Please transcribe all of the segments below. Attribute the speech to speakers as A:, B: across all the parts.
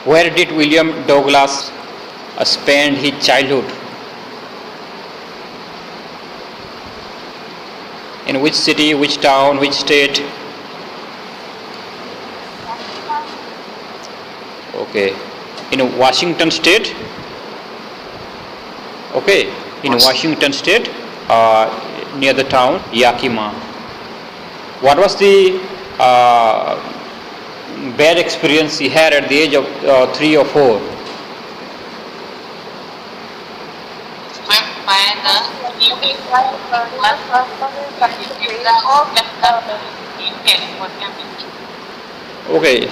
A: Where did William Douglas spend his childhood? In which city, which town, which state? Okay. In Washington state? Okay. In Washington state, near the town Yakima. What was the bad experience he had at the age of 3 or 4? Okay,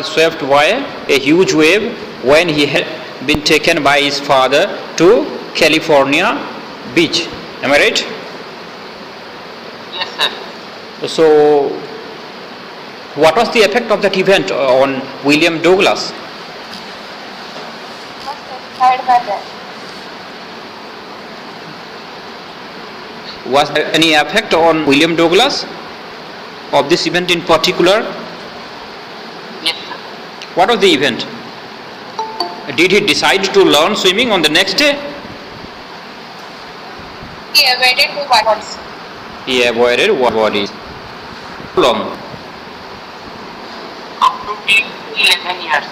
A: swept by a huge wave when he had been taken by his father to California beach. Am I right?
B: Yes, sir.
A: So, what was the effect of that event on William Douglas? Was there any effect on William Douglas of this event in particular?
B: Yes, sir.
A: What was the event? Did he decide to learn swimming on the next day?
C: He avoided the waters.
A: He avoided what bodies? How long?
B: Up to 10 to 11 years.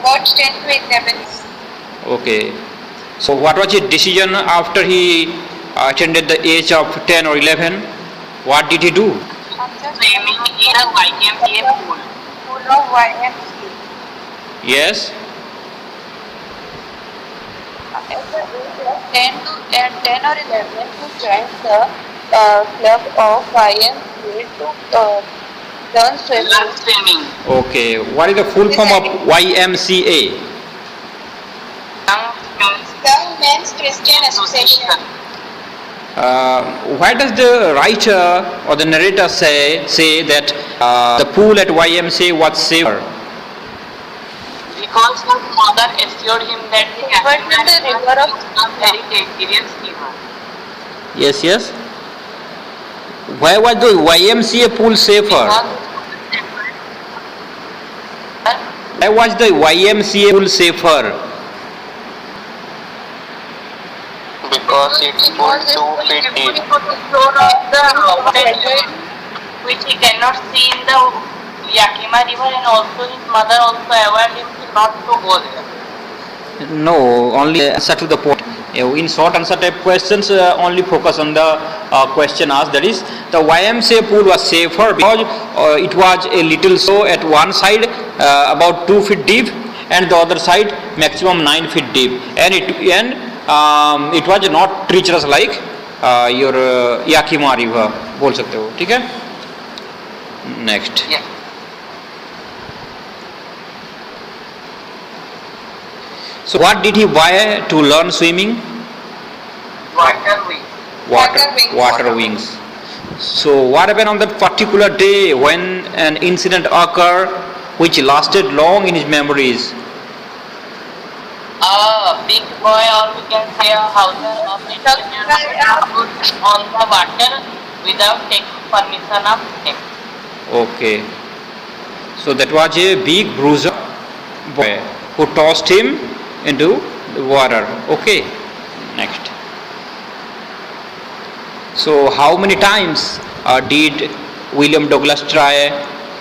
C: About 10 to 11.
A: Okay. So what was his decision after he attended the age of 10 or 11? What did he do?
B: Swimming in a YMCA pool.
C: Full of YMCA.
A: Yes.
C: At the age of 10 or 11, he joined the club of YMCA to learn swimming.
B: Learn swimming.
A: Okay. What is the full form of YMCA?
B: Young
C: Men's Christian Association.
A: Why does the writer or the narrator say that the pool at YMCA was safer?
B: Because his mother assured him that the
C: river of
B: a very dangerous river.
A: Yes, yes. Why was the YMCA pool safer? Why was the YMCA pool safer?
B: Because it's full 2 feet deep. Which he cannot see in the Yakima river, and also his mother also avoided him not to go there.
A: No, only answer to the point. In short answer type questions, only focus on the question asked. That is, the YMCA pool was safer because it was a little so at one side about 2 feet deep, and the other side maximum 9 feet deep, and it was not treacherous like your Yakima river. बोल सकते हो, ठीक है? Next.
B: Yeah.
A: So what did he buy to learn swimming?
B: Water wings.
A: Water wings. So what happened on that particular day when an incident occurred which lasted long in his memories?
B: A big boy, or we can say a houser of on the water without taking permission of him.
A: Okay. So that was a big bruiser boy who tossed him into the water. Okay. Next. So how many times did William Douglas try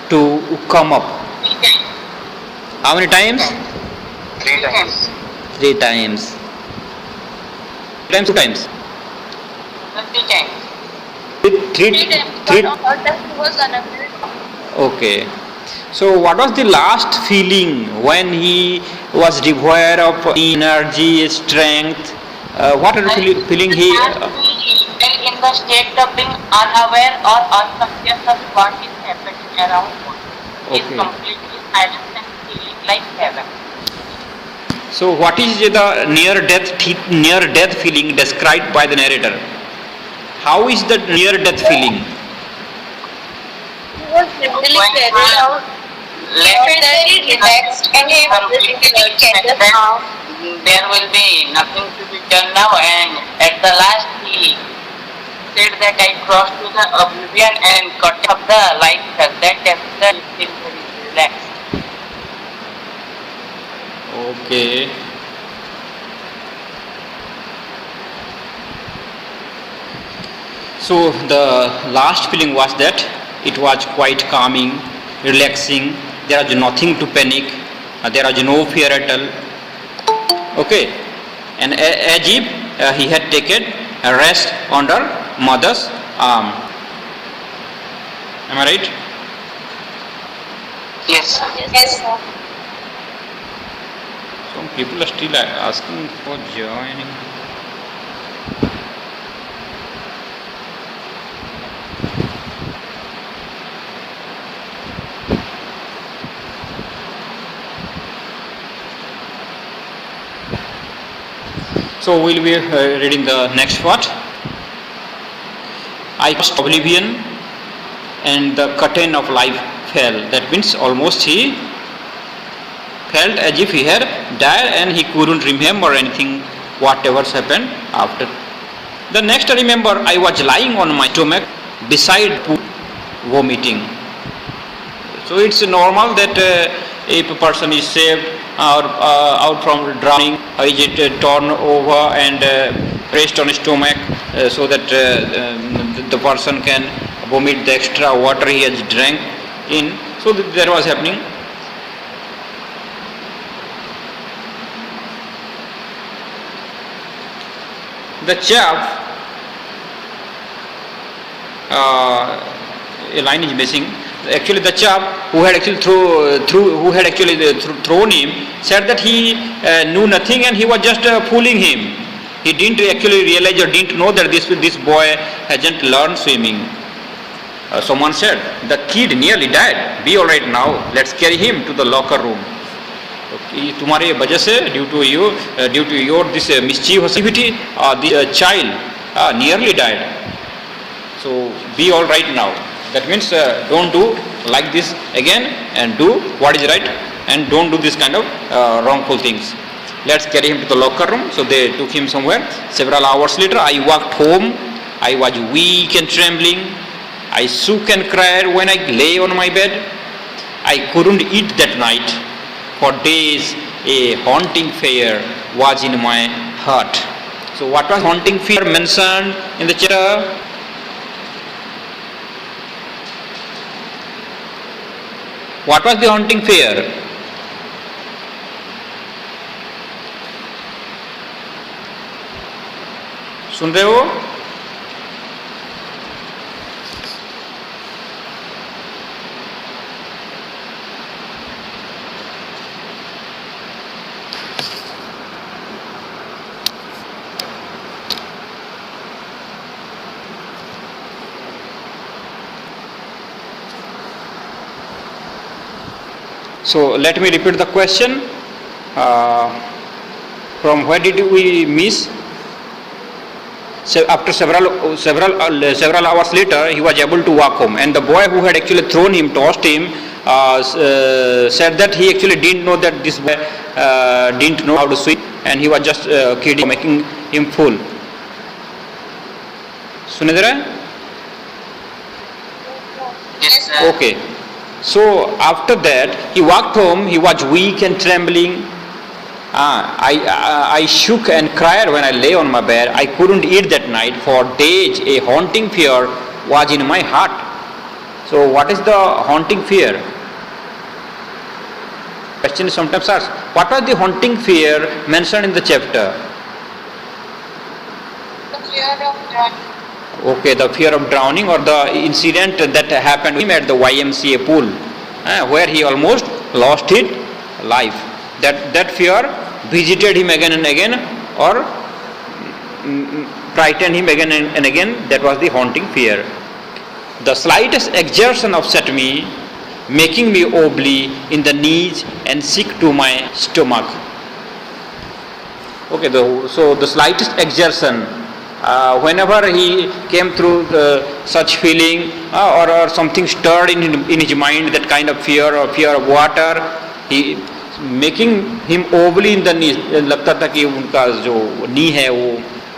A: to come up?
B: 3 times.
A: How many times?
B: 3 times.
A: 3 times. 2 times.
B: 3 times.
A: Three. Okay. So what was the last feeling when he was devoid of energy, strength? What are the feeling he?
B: In the state of being unaware or unconscious of what is happening around him. He is
A: Okay.
B: completely silent and feeling like heaven.
A: So what is the near-death feeling described by the narrator? How is the near-death feeling?
C: He was mentally carried out. Very relaxed and
B: there will be nothing to be done now, and at the last he said that I crossed to the oblivion and cut up the light. That is very relaxed.
A: Okay. So the last feeling was that it was quite calming, relaxing. There was nothing to panic. There was no fear at all. Okay, and as if he had taken a rest under mother's arm. Am I right?
B: Yes, sir.
C: Yes, sir.
A: Some people are still asking for joining. So we'll be reading the next part. I crossed oblivion and the curtain of life fell. That means almost he felt as if he had died and he couldn't remember anything, whatever's happened after. The next I remember, I was lying on my stomach beside pool, vomiting. So it's normal that if a person is saved or out from drowning, is it torn over and rest on his stomach so that the person can vomit the extra water he has drank in. So that was happening. The chap, a line is missing. Actually, the chap who had actually thrown him said that he knew nothing and he was just fooling him. He didn't actually realize or didn't know that this boy hasn't learned swimming. Someone said, "The kid nearly died. Be all right now. Let's carry him to the locker room." तुम्हारे वजह से due to your this mischievous activity, the child nearly died. So be all right now. That means don't do like this again and do what is right and don't do this kind of wrongful things. Let's carry him to the locker room. So they took him somewhere. Several hours later, I walked home. I was weak and trembling. I shook and cried when I lay on my bed. I couldn't eat that night. For days, a haunting fear was in my heart. So what was haunting fear mentioned in the chapter? What was the haunting fear? सुन रहे हो? So let me repeat the question. From where did we miss? So after several hours later, he was able to walk home, and the boy who had actually thrown him, tossed him, said that he actually didn't know that this boy didn't know how to swim, and he was just kidding, making him fool. सुने जरा?
B: Yes, sir.
A: Okay. So after that, he walked home. He was weak and trembling. I shook and cried when I lay on my bed. I couldn't eat that night. For days, a haunting fear was in my heart. So what is the haunting fear? Question is sometimes asked. What was the haunting fear mentioned in the chapter?
C: The fear of drowning.
A: Okay, the fear of drowning, or the incident that happened to him at the YMCA pool, where he almost lost his life. That fear visited him again and again, or frightened him again and again. That was the haunting fear. The slightest exertion upset me, making me wobbly in the knees and sick to my stomach. Okay, so the slightest exertion, whenever he came through such feeling or something stirred in his mind, that kind of fear or fear of water, he making him wobbly in the knees. लगता था कि उनका जो नी है वो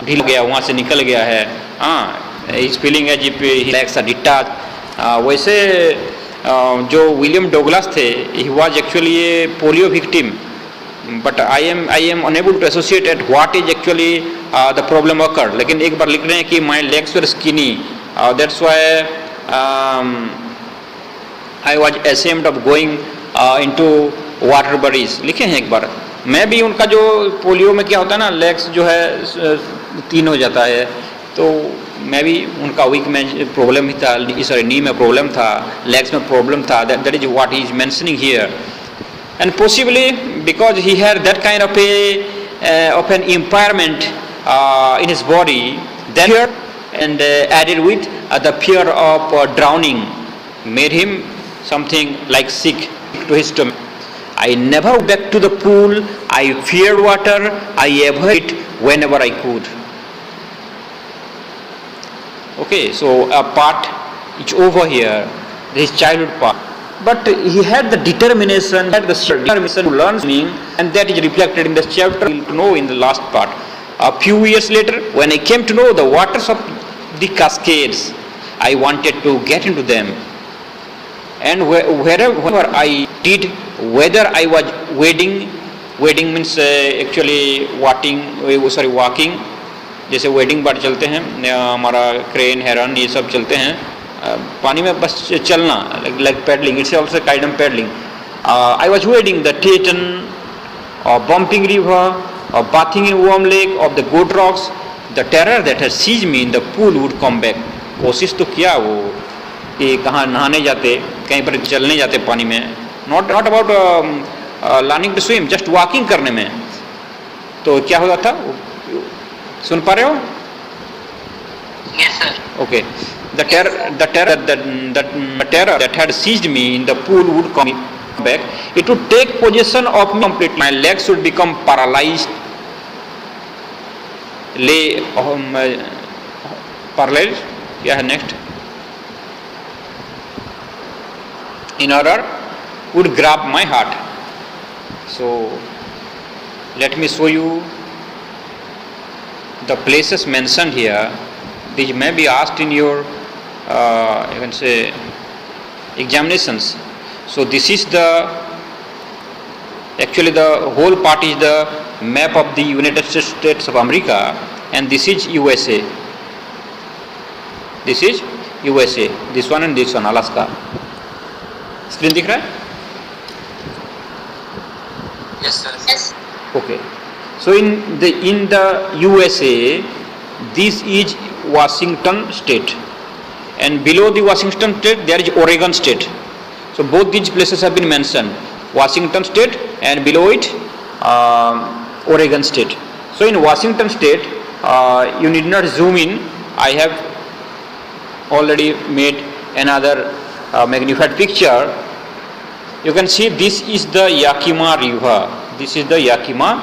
A: ढील गया, वहाँ से निकल गया है. He's feeling as if his legs are detached. वैसे जो विलियम डोगलास थे, he was actually a polio victim. but I am unable to associate at what is actually the problem occurred. लेकिन एक बार लिख रहे हैं कि my legs were skinny, that's why I was ashamed of going into water bodies. लिखे हैं एक बार. मैं भी उनका जो पोलियो में क्या होता है ना, लेग्स जो है तीन हो जाता है, तो मैं भी उनका वीक में प्रॉब्लम ही था, सॉरी नी में प्रॉब्लम था, लेग्स में प्रॉब्लम था. That is what he is mentioning here. And possibly because he had that kind of an impairment in his body, that fear and added with the fear of drowning made him something like sick to his stomach. I never went back to the pool. I feared water. I avoided it whenever I could. Okay, so a part is over here, this childhood part. But he had the determination, to learn swimming, and that is reflected in this chapter. We'll know in the last part. A few years later, when I came to know the waters of the cascades, I wanted to get into them. And wherever I did, whether I was wading means actually walking, जैसे wedding बार चलते हैं, हमारा crane, हेरन, ये सब चलते हैं पानी में, बस चलना, like paddling. It's also kind of paddling. I was wading the Teton, or bumping river, or bathing in warm lake, of the good rocks. The terror that had seized me in the pool would come back. कोशिश तो किया वो कि कहाँ नहाने जाते, कहीं पर चलने जाते पानी में. Not about learning to swim, just walking करने में. तो क्या होता था, सुन पा रहे हो?
B: Yes, sir.
A: Okay. The terror that had seized me in the pool would come back. It would take possession of me completely. My legs would become paralyzed. Paralyzed. क्या है next? In order, would grab my heart. So, let me show you the places mentioned here. These may be asked in your you can say examinations. So this is actually the whole part is the map of the United States of America, and this is USA. This is USA. This one and this one, Alaska. Screen दिख रहा है?
B: Yes, sir.
C: Yes.
A: Okay. So in the USA, this is Washington State, and below the Washington State there is Oregon State. So both these places have been mentioned, Washington State and below it Oregon State. So in Washington State, you need not zoom in. I have already made another magnified picture. You can see this is the Yakima River. This is the Yakima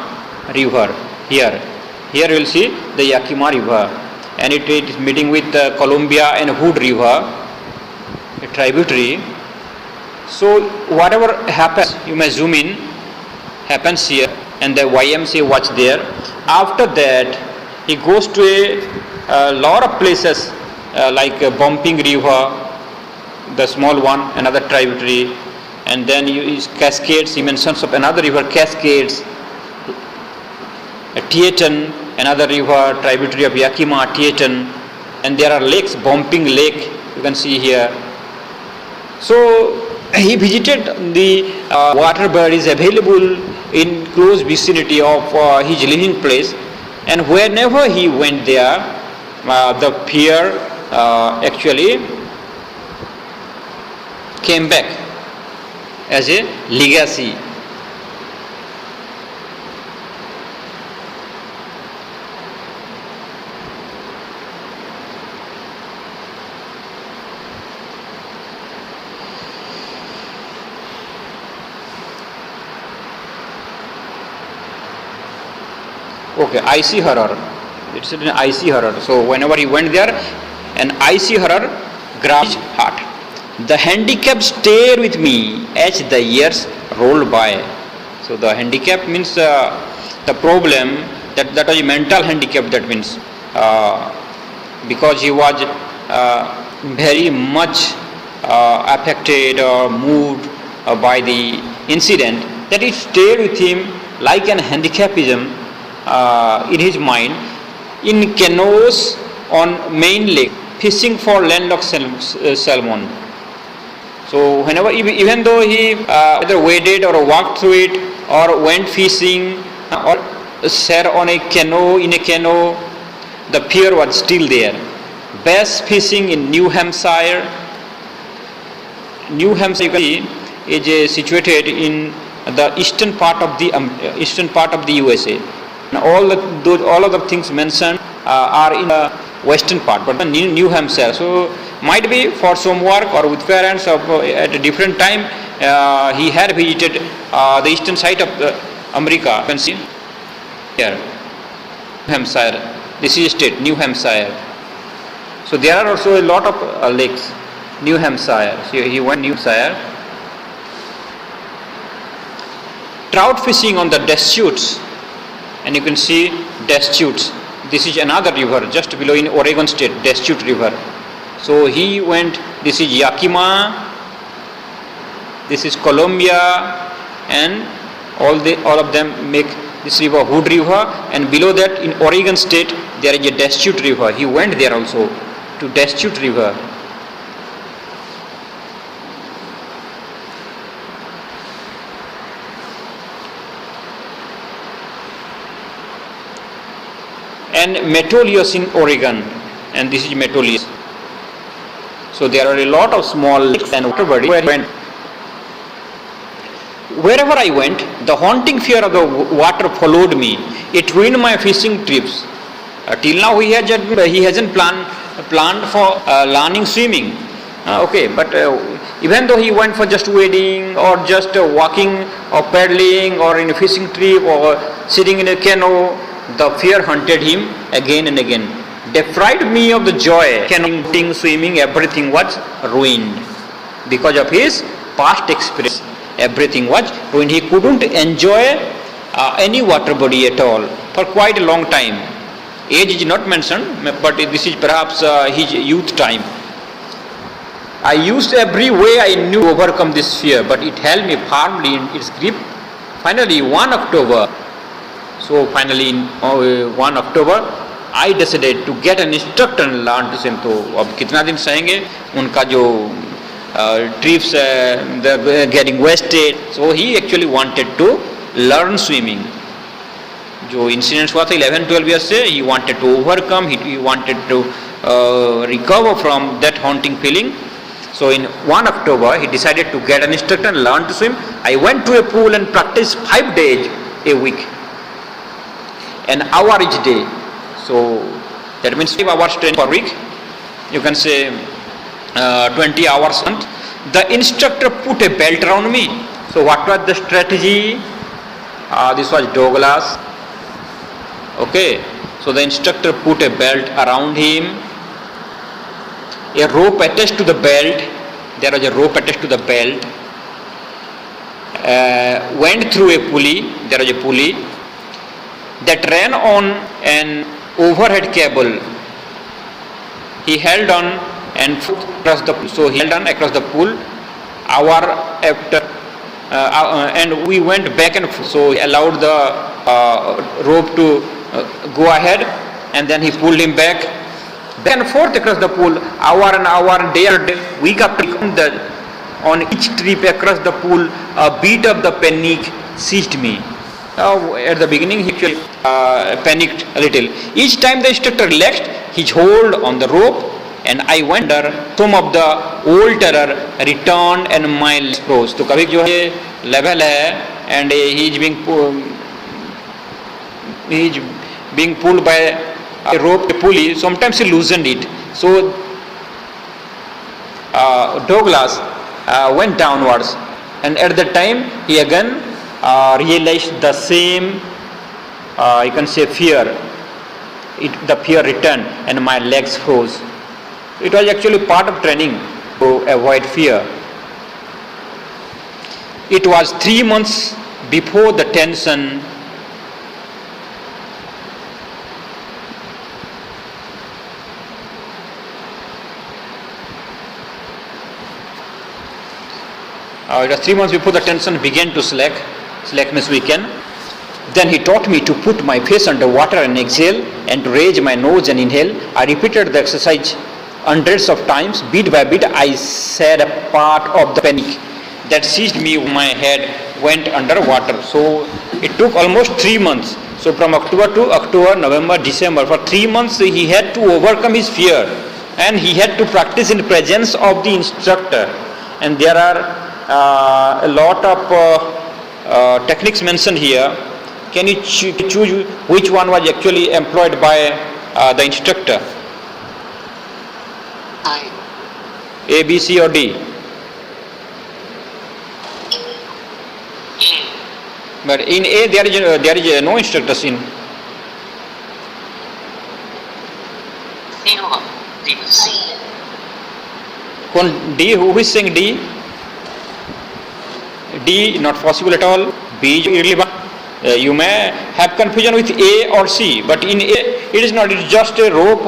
A: River here. Here you will see the Yakima River, and it is meeting with the Columbia and Hood River, a tributary. So whatever happens, you may zoom in, happens here, and the YMCA watch there. After that, he goes to a lot of places like Bumping River, the small one, another tributary, and then his Cascades. He mentions of another river, Cascades. Teton, another river, tributary of Yakima, Teton, and there are lakes, Bumping Lake, you can see here. So he visited the water bodies available in close vicinity of his living place, and whenever he went there, the fear actually came back as a legacy. Okay, icy horror. It's an icy horror. So whenever he went there, an icy horror grabbed his heart. The handicap stayed with me as the years rolled by. So the handicap means the problem, that was a mental handicap. That means because he was very much affected or moved by the incident, that it stayed with him like an handicapism in his mind in canoes on main lake, fishing for landlocked salmon. So whenever, even though he either waded or walked through it or went fishing or sat on a canoe, in a canoe, the fear was still there. Bass fishing in New Hampshire. New Hampshire is situated in the eastern part of the USA. Now, all of the things mentioned are in the western part, but New Hampshire. So might be for some work or with parents or at a different time he had visited the eastern side of America. You can see here, New Hampshire. This is state, New Hampshire. So there are also a lot of lakes. New Hampshire. So he went New Hampshire. Trout fishing on the Deschutes, and you can see Deschutes. This is another river just below in Oregon State, Deschutes River. So he went. This is Yakima. This is Columbia, and all of them make this river Hood River. And below that, in Oregon State, there is a Deschutes River. He went there also to Deschutes River. And Metolius in Oregon, and this is Metolius. So there are a lot of small lakes and water bodies. Wherever I went, the haunting fear of the water followed me. It ruined my fishing trips. Till now he hasn't planned for learning swimming. But even though he went for just wading or just walking or paddling or in a fishing trip or sitting in a canoe, the fear haunted him again and again. Deprived me of the joy. Canoeing, swimming, everything was ruined because of his past experience. Everything was ruined. He couldn't enjoy any water body at all for quite a long time. Age is not mentioned, but this is perhaps his youth time. I used every way I knew to overcome this fear, but it held me firmly in its grip. Finally, 1 October, in 1 October, I decided to get an instructor and learn to swim. तो अब कितना दिन सहेंगे उनका जो trips they're getting wasted. So he actually wanted to learn swimming. जो incidents हुआ था 11-12 years से, he wanted to overcome, he wanted to recover from that haunting feeling. So in 1 October, he decided to get an instructor and learn to swim. I went to a pool and practiced 5 days a week, an hour each day. So that means 5 hours training per week. You can say 20 hours. The instructor put a belt around me. So what was the strategy? This was Douglas. Okay. So the instructor put a belt around him. A rope attached to the belt. There was a rope attached to the belt. Went through a pulley. There was a pulley that ran on an overhead cable. He held on and across the pool. So he held on across the pool. Hour after, and we went back and forth. So he allowed the rope to go ahead, and then he pulled him back and forth across the pool, hour and hour, day after day, week after week. On each trip across the pool, a beat of the panic seized me. At the beginning, he actually panicked a little. Each time the instructor relaxed his hold on the rope, and I went under. Some of the old terror returned and my legs froze. तो कभी जो है level है, and he is being pulled by a rope, a pulley. Sometimes he loosened it. So Douglas went downwards, and at that time he again realized the same, you can say, fear. The fear returned and my legs froze. It was actually part of training to avoid fear. It was 3 months before the tension. It was 3 months before the tension began to slack. Slack means weaken. Then he taught me to put my face under water and exhale, and to raise my nose and inhale. I repeated the exercise hundreds of times. Bit by bit, I said a part of the panic that seized me. My head went under water. So it took almost 3 months. So from October to October, November, December, for 3 months he had to overcome his fear, and he had to practice in the presence of the instructor. And there are a lot of techniques mentioned here. Can you choose which one was actually employed by the instructor? A, B, C or D?
B: A.
A: But in A there is no instructors in.
B: C होगा. C.
A: D, who is saying D? D not possible at all. B is irrelevant. You may have confusion with A or C, but in A it is not. It's just a rope.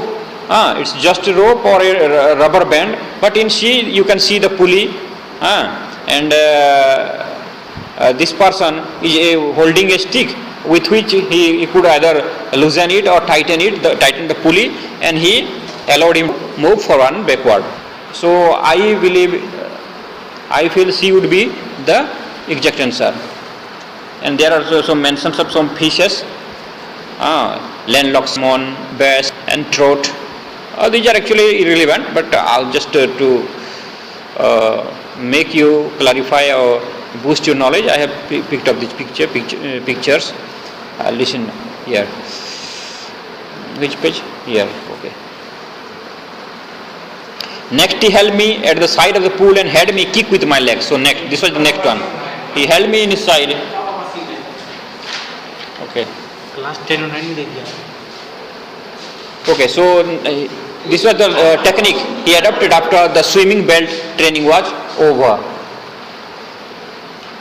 A: It's just a rope or a rubber band. But in C you can see the pulley, and this person is holding a stick with which he could either loosen it or tighten tighten the pulley, and he allowed him to move forward and backward. So I feel C would be the exact answer. And there are also some mentions of some fishes, landlocked salmon, bass and trout. These are actually irrelevant, but I'll just to make you clarify or boost your knowledge, I have picked up these pictures. Listen here. Which page? Here. Okay. Next, he held me at the side of the pool and had me kick with my legs. So next, this was the next one. He held me in his side. Okay.
D: Class 10 or 9 देख लिया.
A: Okay, so this was the technique he adopted after the swimming belt training was over.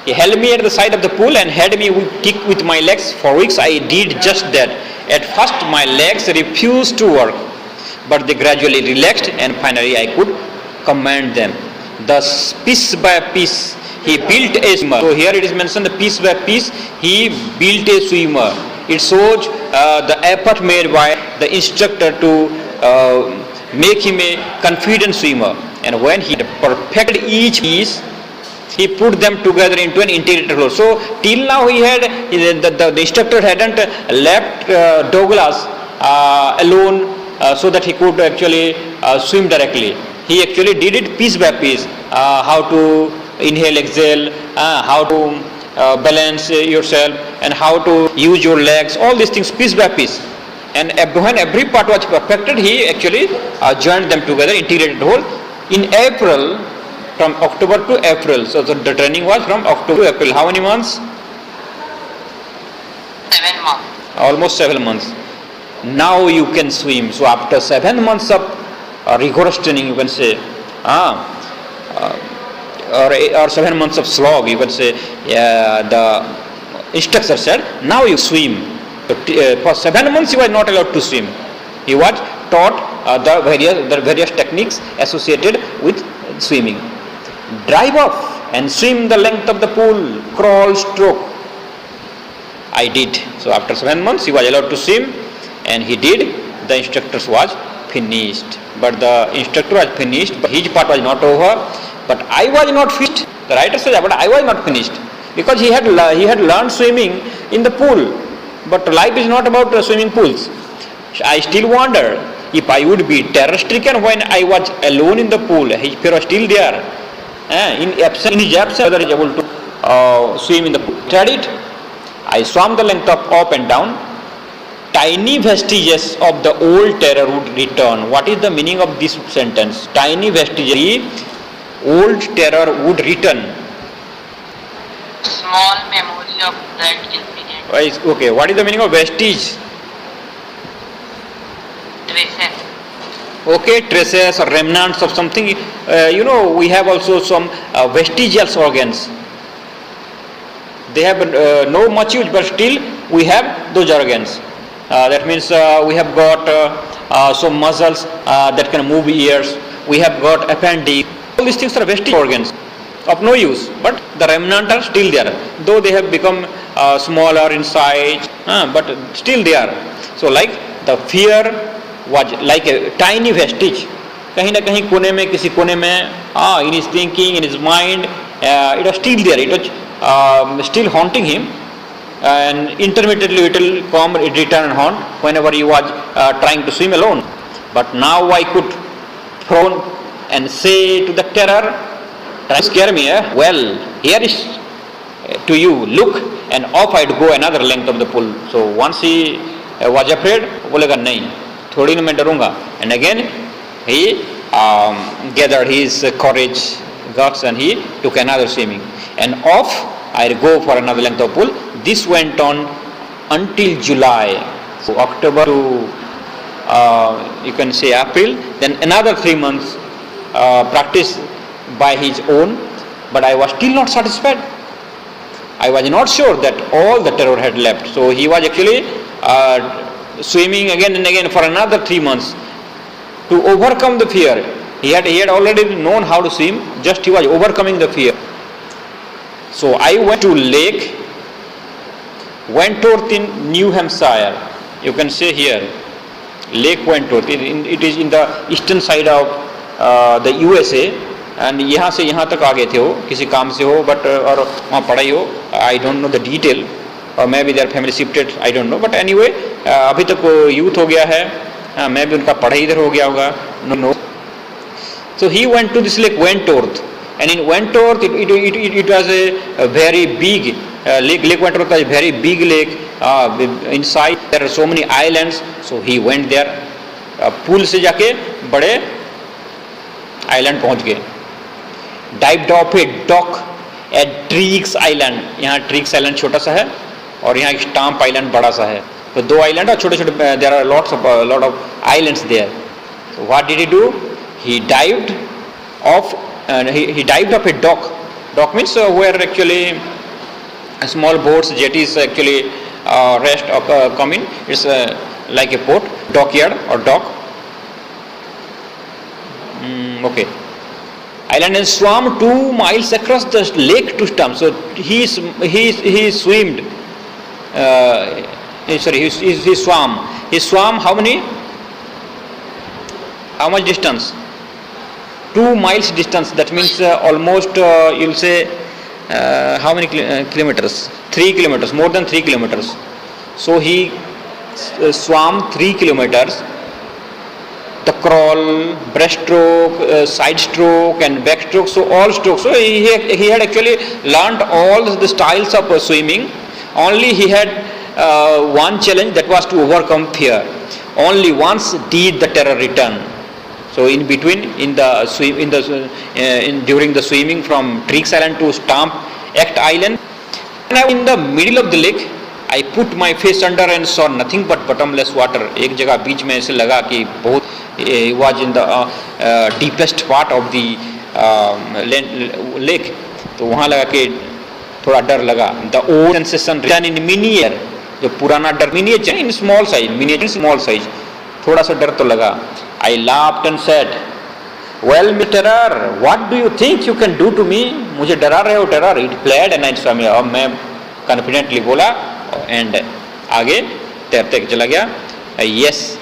A: He held me at the side of the pool and had me kick with my legs. For weeks I did just that. At first my legs refused to work, but they gradually relaxed and finally I could command them. Thus, piece by piece, he built a swimmer. So here it is mentioned, the piece by piece, he built a swimmer. It shows the effort made by the instructor to make him a confident swimmer. And when he perfected each piece, he put them together into an integrated whole. So till now the instructor hadn't left Douglas alone so that he could actually swim directly. He actually did it piece by piece, how to inhale, exhale, how to balance yourself, and how to use your legs, all these things piece by piece. And when every part was perfected, he actually joined them together, integrated whole. In April, from October to April, so the training was from October to April. How many months?
B: 7 months.
A: Almost 7 months. Now you can swim. So after 7 months of rigorous training, you can say, or 7 months of slog, you can say, the instructor said, now you swim. For 7 months he was not allowed to swim. He was taught the various techniques associated with swimming. Drive off and swim the length of the pool, crawl, stroke. I did. So after 7 months he was allowed to swim, and he did. The instructor was finished. But the instructor was finished, but his part was not over. But I was not finished. The writer says, but I was not finished, because he had learned swimming in the pool. But life is not about swimming pools. I still wonder if I would be terror-stricken when I was alone in the pool. His fear was still there. In his absence, whether he is able to swim in the pool. Studied. I swam the length of up and down. Tiny vestiges of the old terror would return. What is the meaning of this sentence? Tiny vestiges, old terror would return.
B: Small memory of that incident.
A: Okay, what is the meaning of vestige?
B: Traces.
A: Okay, traces or remnants of something. We have also some vestigial organs. They have no much use, but still we have those organs. That means we have got some muscles that can move ears. We have got appendix. All these things are vestigial organs. of no use, but the remnant are still there, though they have become smaller in size, but still they are. So like the fear was like a tiny vestige, कहीं ना कहीं कोने में, किसी कोने में, in his thinking, in his mind, it was still there, it was still haunting him, and intermittently it will come, it return and haunt whenever he was trying to swim alone. But now I could frown and say to the terror, try to scare me, well, here is to you, look, and off I'd go another length of the pool. So once he was afraid, बोलेगा नहीं, थोड़ी ना मैं डरूंगा. And again he gathered his courage, guts, and he took another swimming. And off I'd go for another length of pool. This went on until July. So October to you can say April. Then another 3 months practice by his own. But I was still not satisfied. I was not sure that all the terror had left. So he was actually swimming again and again for another 3 months to overcome the fear. He had already known how to swim, just he was overcoming the fear. So I went to Lake Wentworth in New Hampshire. You can say here, Lake Wentworth. It is in the eastern side of the USA. And यहाँ से यहाँ तक आ गए थे वो, किसी काम से हो, बट और वहाँ पढ़ाई हो, I don't know the detail, और मैं भी their family shifted, I don't know, but anyway अभी तक वो यूथ हो गया है, मैं भी उनका पढ़ाई इधर हो गया होगा, no. So he went to this lake Wentworth, and in Wentworth it was a very big lake Wentworth was a very big lake. Inside there are so many islands, so he went there. Pool से जाके बड़े island पहुंच गए. Dived off a dock at Triggs Island. यहाँ tricks island छोटा सा है और यहाँ स्टाम्प आइलैंड बड़ा सा है. तो दो आइलैंड और छोटे छोटे, there are lot of islands there. So what did he do? He dived off he dived off a dock. Dock means where actually small boats, jetties actually rest or come in. It's like a port, dockyard or dock. Okay. Island and swam 2 miles across the lake to Stump. So he swam. He swam how many? How much distance? 2 miles distance. That means almost you'll say how many kilometers? 3 kilometers, more than 3 kilometers. So he swam 3 kilometers. The crawl, breaststroke, side stroke, and backstroke. So all strokes. So he had actually learned all the styles of swimming. Only he had one challenge, that was to overcome fear. Only once did the terror return. So in between, during the swimming from Triggs Island to Stump Act Island, and I was in the middle of the lake. I put my face under and saw nothing but bottomless water. एक जगह बीच में ऐसे लगा कि बहुत was in the deepest part of the lake. तो वहाँ लगा कि थोड़ा डर लगा. The old sensation returned in miniature. जो पुराना डर miniature in small size, miniature small size. थोड़ा सा डर तो लगा. I laughed and said, well, Mr. Terror, what do you think you can do to me? मुझे डरा रहे हो terror? It played and I swam. अब मैं confidently बोला and आगे तैरते चला गया. Yes,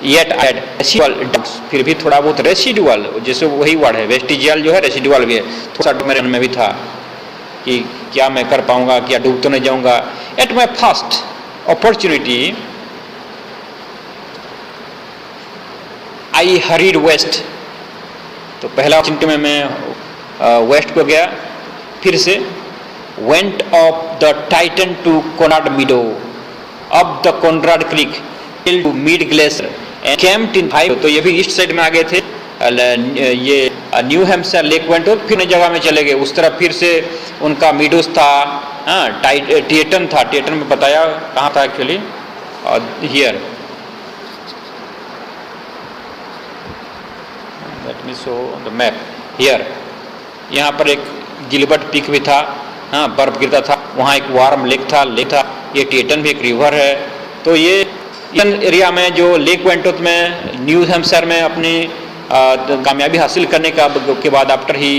A: yet I had residual doubts. फिर भी थोड़ा बहुत residual, जैसे वही वर्ड है, vestigial जो है residual भी है, थोड़ा सा मेरे मन में भी था कि क्या मैं कर पाऊंगा, क्या डूब तो नहीं जाऊंगा. At my first opportunity, I hurried west. तो पहला चिंटू में मैं वेस्ट को गया. फिर से went up the Titan to Conrad Meadow, up the Conrad Creek till to Mead Glacier and camped in 5. तो ये भी ईस्ट साइड में आ गए थे. ये न्यू हैम्पशायर लेक वेंटवर्थ फिर नई जगह में चले गए. उस तरफ फिर से उनका मीडोस था, टिएटन था. टिएटन में बताया कहाँ था actually, here. Let me show the map here. यहाँ पर एक गिलबर्ट पीक भी था, बर्फ गिरता था. वहाँ एक वार्म लेक था. ये टिएटन भी एक रिवर है. तो ये एरिया में जो लेक वेंटवर्थ में न्यू हैम्पशायर में अपनी कामयाबी हासिल करने के बाद after he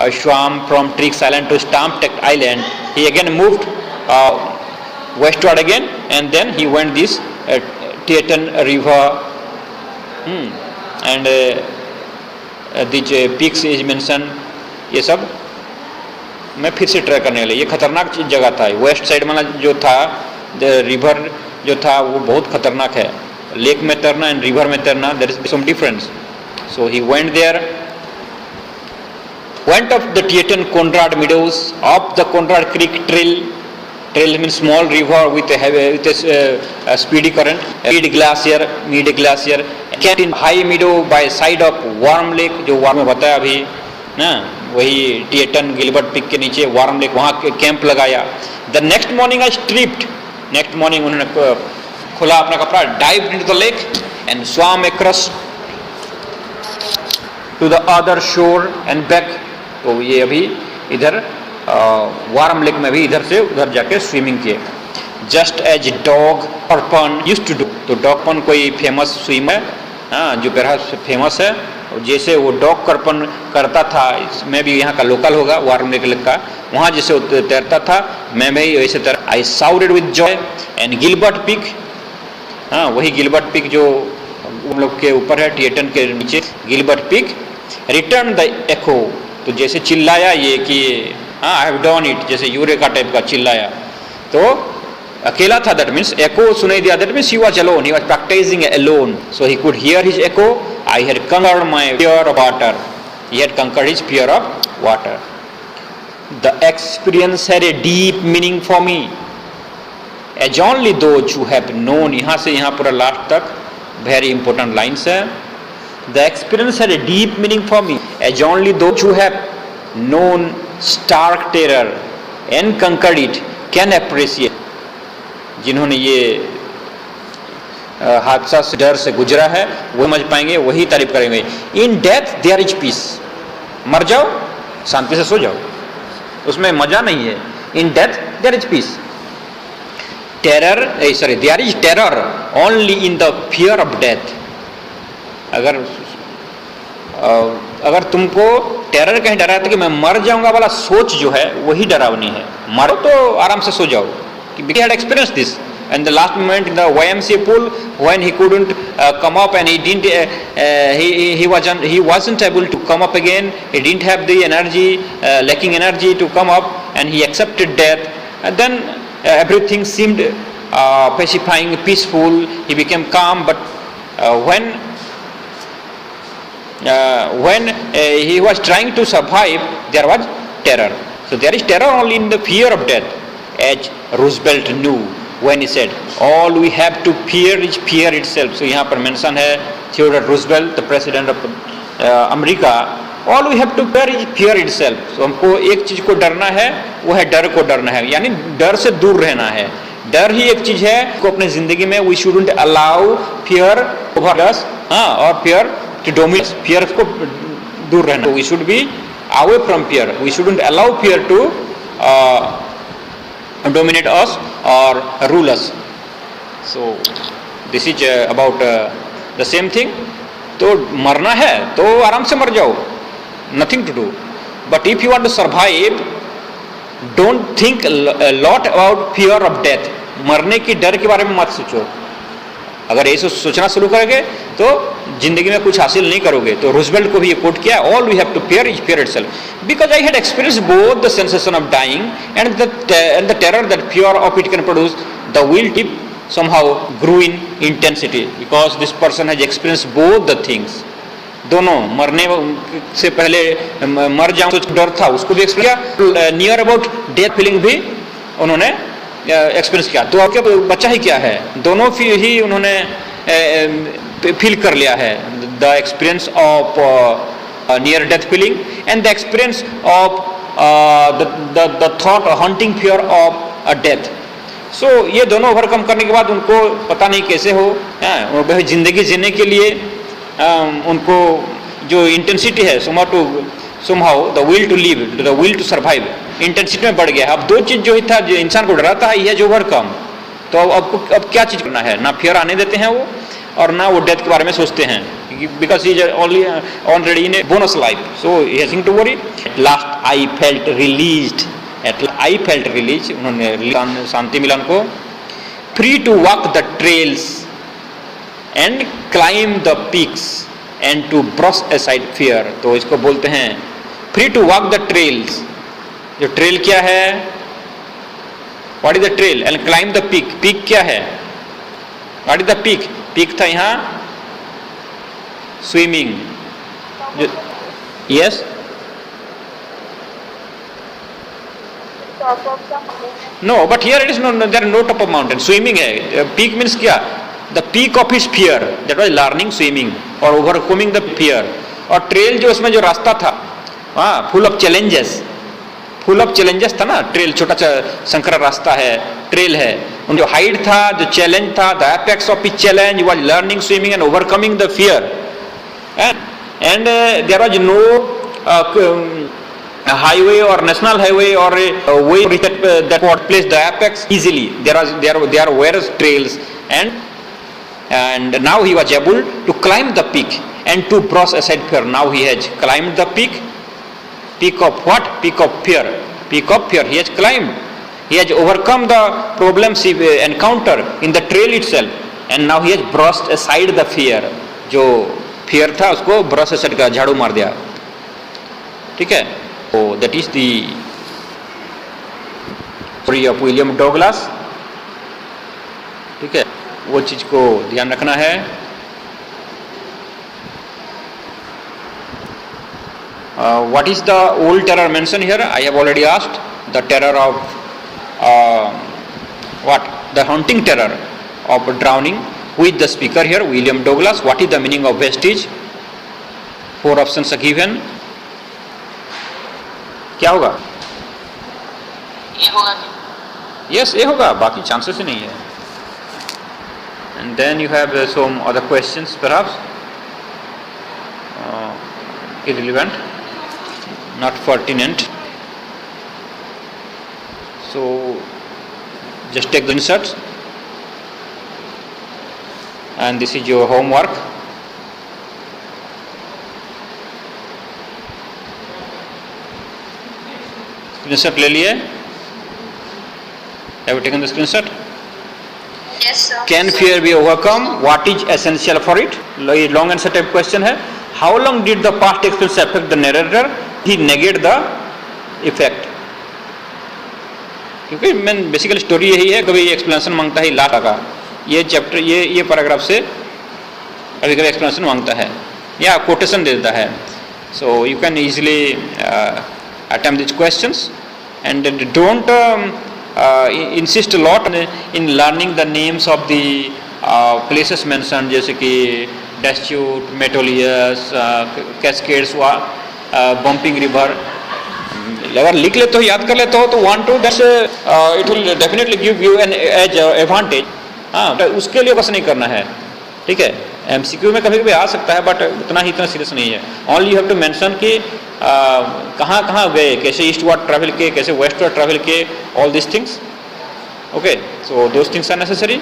A: swam from Trix Island to Stamptec Island. He again moved westward again, and then he went this Tieton River, and these peaks is mentioned. ये सब मैं फिर से ट्राई करने लगा. ये खतरनाक जगह था. वेस्ट साइड वाला जो था रिवर जो था वो बहुत खतरनाक है. लेक में तैरना एंड रिवर में तैरना, there is some difference. So he went there, went up the Tieton Conrad meadows, up the Conrad Creek trail. Trail means small river with a speedy current. Mid glacier, camped in high meadow by side of Warm Lake, जो warm में बताया अभी ना, वही टिएटन Gilbert peak के नीचे warm lake, वहाँ camp लगाया. The next morning I stripped. Next morning उन्होंने खोला अपना कपड़ा, dive into the lake and swam across to the other shore and back. तो ये अभी इधर वार्म लेक में भी इधर से उधर जाके स्विमिंग किए. जस्ट एज डॉग परपन यूज्ड टू डू. तो डॉग पन कोई फेमस स्विमर है, हाँ, जो बेहद फेमस है. जैसे वो डॉग करपन करता था, मैं भी यहाँ का लोकल होगा वार्म लेक का, वहाँ जैसे तैरता था मैं भी वैसे तैर. I sounded with joy and Gilbert pick. हाँ, वही गिलबर्ट पिक जो हम लोग के ऊपर है, टिएटन के नीचे गिलबर्ट पिक. रिटर्न द एको. तो जैसे चिल्लाया ये कि हाँ आई हैव डन इट, जैसे यूरेका टाइप का चिल्लाया. तो अकेला था, दैट मीन्स एको सुनाई दिया, that means he was alone, he was practising alone. So he could hear his echo. I had conquered my fear of water. He had conquered his fear of water. The experience had a deep meaning for me as only those who have known. यहाँ से यहाँ पूरा last तक very important lines है. The experience had a deep meaning for me, as only those who have known stark terror and conquered it can appreciate. जिन्होंने ये हादसा से डर से गुजरा है वो समझ पाएंगे, वही तारीफ करेंगे. In death there is peace. मर जाओ शांति से सो जाओ, उसमें मजा नहीं है. In death there is peace. There is terror only in the fear of death. अगर तुमको टेरर कहीं डरा था कि मैं मर जाऊंगा वाला सोच जो है वही डरावनी है. मरो तो आराम से सो जाओ. He had experienced this. And the last moment in the YMCA pool, when he couldn't come up and he wasn't able to come up again. He didn't have the energy, lacking energy to come up, and he accepted death. And then everything seemed pacifying, peaceful. He became calm. But when he was trying to survive, there was terror. So there is terror only in the fear of death, as Roosevelt knew when he said, all we have to fear is fear itself. So यहाँ पर mention है Theodore Roosevelt, the president of America. All we have to fear is fear itself. So हमको एक चीज को डरना है, वो है डर को डरना है, यानी डर से दूर रहना है. डर ही एक चीज है को अपने जिंदगी में we shouldn't allow fear over us, हाँ, और fear to dominate. fear को दूर रहना. we should be away from fear. we shouldn't allow fear to dominate us or rule us. So this is about the same thing. तो मरना है तो आराम से मर जाओ, nothing to do. but if you want to survive, don't think a lot about fear of death. मरने की डर के बारे में मत सोचो. अगर ऐसे सोचना शुरू करोगे तो जिंदगी में कुछ हासिल नहीं करोगे. तो रूजवेल्ट को भी ये कोट किया, all we have to fear is fear itself, because I had experience both the sensation of dying and the terror that fear of it can produce. The will tip somehow grew in intensity because this person has experienced both the things. दोनों, मरने से पहले मर जाऊं तो डर था, उसको भी एक्सपीरियंस किया. नियर अबाउट डेथ फीलिंग भी उन्होंने एक्सपीरियंस किया. तो आपके बच्चा ही क्या है, दोनों ही उन्होंने फील कर लिया है. The experience of near death feeling and the experience of the thought haunting fear of a death. So ये दोनों ओवरकम करने के बाद उनको पता नहीं कैसे हो, वह जिंदगी जीने के लिए उनको जो इंटेंसिटी है somehow the will to live, the will to survive, intensity में बढ़ गया. अब दो चीज जो ही था जो इंसान को डराता है, यह जो ओवरकम. तो अब क्या चीज करना है, ना फियर आने देते हैं वो और ना वो डेथ के बारे में सोचते हैं. because he is already in a bonus life, so he has nothing to worry. At last I felt released. I felt released. उन्होंने शांति मिला उनको. Free to walk the trails and climb the peaks and to brush aside fear. तो इसको बोलते हैं free to walk the trails. जो trail क्या है? What is the trail? And climb the peak. Peak क्या है? What is the peak? Peak था यहाँ swimming. Yes.
C: top of the mountain.
A: No, but here it is no, there are no top of mountain. Swimming है. Peak means क्या? The peak of his fear. That was learning swimming or overcoming the fear. और trail जो उसमें जो रास्ता था, हाँ, full of challenges. Full of challenges था ना ट्रेल. छोटा संकरा रास्ता है, ट्रेल है. उन जो हाइट था, जो चैलेंज था, the apex of each challenge was learning swimming and overcoming the fear. And there was no highway or national highway or a way that would place the apex easily. There were trails, and now he was able to climb the peak and to brush aside fear. Now he has climbed the peak. Peak of what? Peak of fear. Peak of fear. He has climbed. He has overcome the problems he encountered in the trail itself, and now he has brushed aside the fear. जो fear था उसको brush aside का झाड़ू मार दिया. ठीक है? So that is the story of William Douglas. ठीक है, वो चीज को ध्यान रखना है. What is the old terror mentioned here? I have already asked. The terror of what? The haunting terror of drowning. Who is the speaker here? William Douglas. What is the meaning of vestige? 4 options are given. क्या होगा?
B: ये होगा.
A: Yes, ये होगा. बाकी chances ही नहीं है. And then you have some other questions, perhaps irrelevant, not pertinent. So just take the inserts, and this is your homework. Screenshot ले लिए? Have you taken the screenshot?
C: Yes, sir.
A: Can fear be overcome? What is essential for it? Long answer type question है. How long did the past experience affect the narrator? He negate the effect. क्योंकि मैं बेसिकल story यही है, कभी explanation मांगता है last का. ये चैप्टर ये पैराग्राफ से कभी कभी एक्सप्लेनेशन मांगता है या कोटेशन दे देता है. So you can easily attempt these questions, and don't insist a lot in learning the names of the places mentioned, जैसे कि Deschutes, Metolius, Cascades, Bumping River. अगर लिख लेते हो, याद कर लेते हो तो 1 2 that's it will definitely give you an edge advantage. हाँ, तो उसके लिए बस नहीं करना है. ठीक है, MCQ में कभी कभी आ सकता है, बट इतना सीरियस नहीं है. Only you have to mention कि कहाँ कहाँ गए, कैसे ईस्ट वर्ड ट्रैवल किए, कैसे वेस्ट वर्ड ट्रैवल किए, all this things. Okay, so those things are necessary,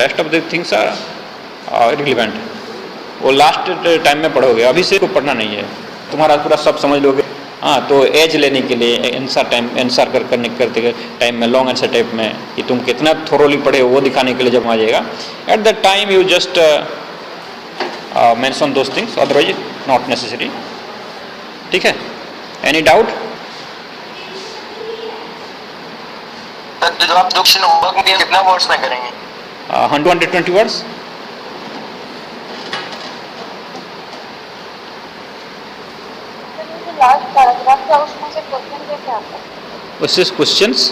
A: rest of the things are relevant. वो लास्ट टाइम में पढ़ोगे, अभी से को पढ़ना नहीं है. तुम्हारा पूरा सब समझ लोगे. हाँ, तो एज लेने के लिए आंसर करते टाइम में लॉन्ग आंसर टाइप में कि तुम कितना थोरोली पढ़े वो दिखाने के लिए जब आ जाएगा, at that time you just mention those things, otherwise not necessary. ठीक है, एनी डाउट?
E: जो आप क्वेश्चन होमवर्क में कितना वर्ड्स में करेंगे?
A: 120 वर्ड्स.
C: लास्ट पैराग्राफ था, उसमें से क्वेश्चन कैसे आता है?
A: उससे क्वेश्चंस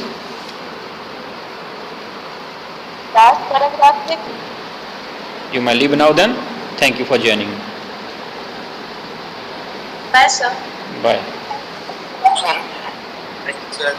C: लास्ट पैराग्राफ से.
A: You may leave now then. Thank you for joining.
C: Bye, sir.
A: Bye.
E: Sir